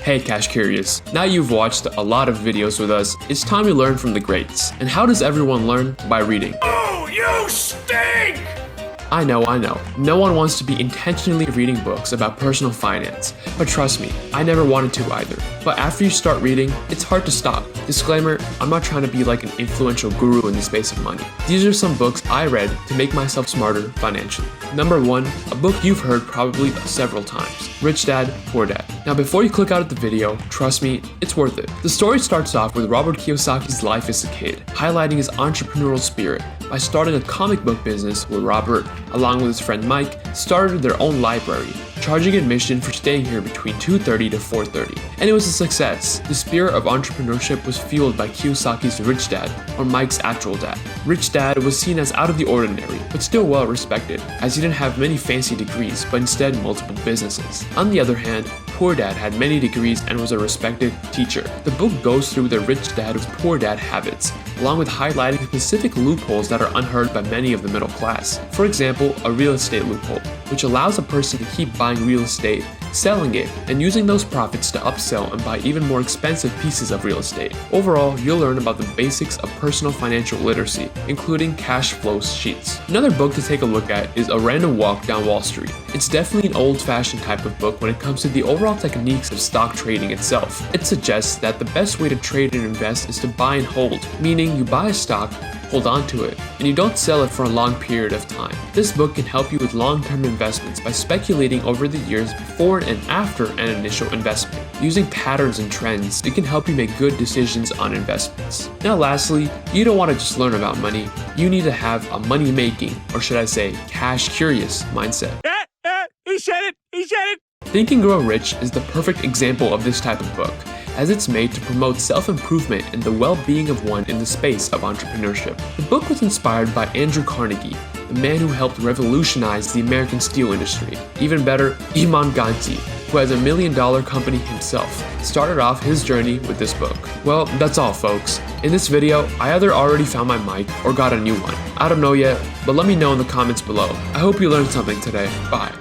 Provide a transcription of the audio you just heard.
Hey Cash Curious, now you've watched a lot of videos with us, it's time you learn from the greats. And how does everyone learn? By reading. Oh, you stink! I know. No one wants to be intentionally reading books about personal finance. But trust me, I never wanted to either. But after you start reading, it's hard to stop. Disclaimer, I'm not trying to be like an influential guru in the space of money. These are some books I read to make myself smarter financially. Number 1, a book you've heard probably several times. Rich Dad, Poor Dad. Now before you click out of the video, trust me, it's worth it. The story starts off with Robert Kiyosaki's life as a kid, highlighting his entrepreneurial spirit by starting a comic book business where Robert, along with his friend Mike, started their own library, charging admission for staying here between 2:30 to 4:30. And it was a success. The spirit of entrepreneurship was fueled by Kiyosaki's rich dad, or Mike's actual dad. Rich Dad was seen as out of the ordinary, but still well respected, as he didn't have many fancy degrees, but instead multiple businesses. On the other hand, Poor Dad had many degrees and was a respected teacher. The book goes through the rich dad's poor dad habits, along with highlighting specific loopholes that are unheard by many of the middle class. For example, a real estate loophole, which allows a person to keep buying real estate, selling it, and using those profits to upsell and buy even more expensive pieces of real estate. Overall, you'll learn about the basics of personal financial literacy, including cash flow sheets. Another book to take a look at is A Random Walk Down Wall Street. It's definitely an old-fashioned type of book when it comes to the overall techniques of stock trading itself. It suggests that the best way to trade and invest is to buy and hold, meaning you buy a stock, hold on to it, and you don't sell it for a long period of time. This book can help you with long-term investments by speculating over the years before and after an initial investment. Using patterns and trends, it can help you make good decisions on investments. Now lastly, you don't want to just learn about money, you need to have a money-making, or should I say, cash-curious mindset. He said it! Think and Grow Rich is the perfect example of this type of book, as it's made to promote self-improvement and the well-being of one in the space of entrepreneurship. The book was inspired by Andrew Carnegie, the man who helped revolutionize the American steel industry. Even better, Iman Ganti, who has $1 million company himself, started off his journey with this book. Well, that's all folks. In this video, I either already found my mic or got a new one. I don't know yet, but let me know in the comments below. I hope you learned something today. Bye.